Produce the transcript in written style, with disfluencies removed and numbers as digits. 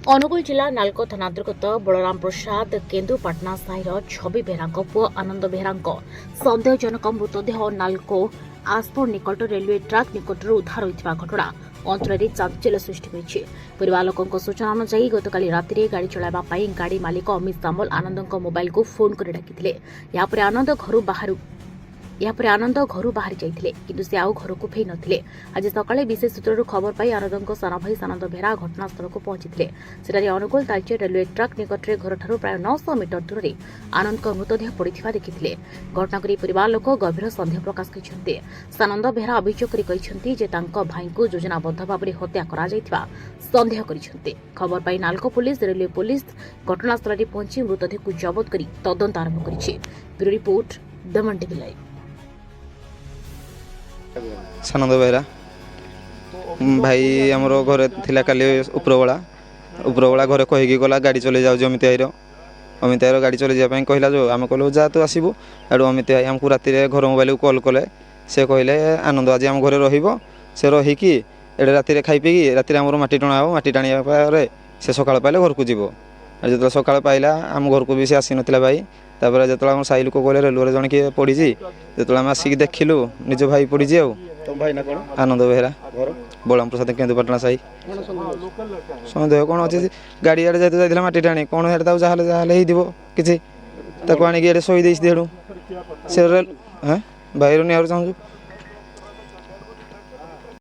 ଅନୁଗୁଳ ଜିଲ୍ଲା ନାଲକୋ ଥାନା ଅନ୍ତର୍ଗତ ବଳରାମ ପ୍ରସାଦ କେନ୍ଦୁପାଟଣା ସାହିର ଛବି ବେହେରାଙ୍କ ପୁଅ ଆନନ୍ଦ ବେହେରାଙ୍କ ସନ୍ଦେହଜନକ ମୃତଦେହ ନାଲକୋ ଆସ୍ପୋର୍ଟ ନିକଟ ରେଲୱେ ଟ୍ରାକ୍ ନିକଟରୁ ଉଦ୍ଧାର ହୋଇଥିବା ଘଟଣା ଅଞ୍ଚଳରେ ଚାଞ୍ଚଲ୍ୟ ସୃଷ୍ଟି କରିଛି। ପରିବାର ଲୋକଙ୍କ ସୂଚନା ଅନୁଯାୟୀ ଗତକାଲି ରାତିରେ ଗାଡ଼ି ଚଳାଇବା ପାଇଁ ଗାଡ଼ି ମାଲିକ ଅମିତ ସାମଲ ଆନନ୍ଦଙ୍କ ମୋବାଇଲକୁ ଫୋନ୍ କରି ଡାକିଥିଲେ। ଏହାପରେ ଆନନ୍ଦ ଘରୁ ବାହାରି ଯାଇଥିଲେ, କିନ୍ତୁ ସେ ଆଉ ଘରକୁ ଫେରି ନଥିଲେ। ଆଜି ସକାଳେ ବିଶେଷ ସୂତ୍ରରୁ ଖବର ପାଇ ଆନନ୍ଦଙ୍କ ସାନ ଭାଇ ସାନନ୍ଦ ବେହେରା ଘଟଣାସ୍ଥଳକୁ ପହଞ୍ଚିଥିଲେ। ସେଠାରେ ଅନୁଗୁଳ ତାଳଚେର ରେଲୱେ ଟ୍ରାକ୍ ନିକଟରେ ଘରଠାରୁ ପ୍ରାୟ 900 ମିଟର ଦୂରରେ ଆନନ୍ଦଙ୍କ ମୃତଦେହ ପଡ଼ିଥିବା ଦେଖିଥିଲେ। ଘଟଣାକୁ ନେଇ ପରିବାର ଲୋକ ଗଭୀର ସନ୍ଦେହ ପ୍ରକାଶ କରିଛନ୍ତି। ସାନନ୍ଦ ବେହେରା ଅଭିଯୋଗ କରି କହିଛନ୍ତି ଯେ ତାଙ୍କ ଭାଇଙ୍କୁ ଯୋଜନାବଦ୍ଧ ଭାବରେ ହତ୍ୟା କରାଯାଇଥିବା ସନ୍ଦେହ କରିଛନ୍ତି। ଖବର ପାଇ ନାଲକୋ ପୁଲିସ, ରେଲୱେ ପୁଲିସ ଘଟଣାସ୍ଥଳରେ ପହଞ୍ଚି ମୃତଦେହକୁ ଜବତ କରି ତଦନ୍ତ ଆରମ୍ଭ କରିଛି। ବ୍ୟୁରୋ ରିପୋର୍ଟ, ଦମନ ଟିଭି ଲାଇଭ୍। ସାନନ୍ଦ ବେହେରା ଭାଇ ଆମର ଘରେ ଥିଲା କାଲି ଉପରବେଳା ଘରେ କହିକି ଗଲା ଗାଡ଼ି ଚଲେଇ ଯାଉଛି ଅମିତ ଭାଇର ଗାଡ଼ି ଚଲେଇ ଯିବା ପାଇଁ କହିଲା। ଯେଉଁ ଆମେ କହିଲୁ ଯା ତୁ ଆସିବୁ। ଏଠୁ ଅମିତ ଭାଇ ଆମକୁ ରାତିରେ ଘର ମୋବାଇଲକୁ କଲ୍ କଲେ। ସେ କହିଲେ ଆନନ୍ଦ ଆଜି ଆମ ଘରେ ରହିବ। ସେ ରହିକି ଏଠି ରାତିରେ ଖାଇ ପିଇକି ରାତିରେ ଆମର ମାଟି ଟଣା ହେବ। ମାଟି ଟାଣିବା ପରେ ସେ ସକାଳ ପାଇଲେ ଘରକୁ ଯିବ। ଆଉ ଯେତେବେଳେ ସକାଳ ପାଇଲା ଆମ ଘରକୁ ବି ସେ ଆସିନଥିଲା ଭାଇ। ତାପରେ ଯେତେବେଳେ ଆମ ସାହି ଲୋକ କହିଲେ ରେଲୱେରେ ଜଣେ କିଏ ପଡ଼ିଛି, ଯେତେବେଳେ ଆମେ ଆସିକି ଦେଖିଲୁ ନିଜ ଭାଇ ପଡ଼ିଛି। ଆଉ ତମ ଭାଇ ନା କଣ? ଆନନ୍ଦ ବେହେରା, ଘର ବଳରାମ ପ୍ରସାଦ କେନ୍ଦୁପାଟଣା ସାହି। କଣ ସନ୍ଦେହ କ'ଣ ଅଛି, ଗାଡ଼ି ଆଡ଼େ ଯେହେତୁ ଯାଇଥିଲା ମାଟି ଟାଣି, କ'ଣ ହେଟା ତାକୁ ଯାହାହେଲେ ହେଇଥିବ କିଛି। ତାକୁ ଆଣିକି ଏଠି ଶୋଇ ଦେଇଛି। ଦେହରୁ ସେ ଭାଇରୁ ନିଆରୁ ଚାହୁଁଛୁ।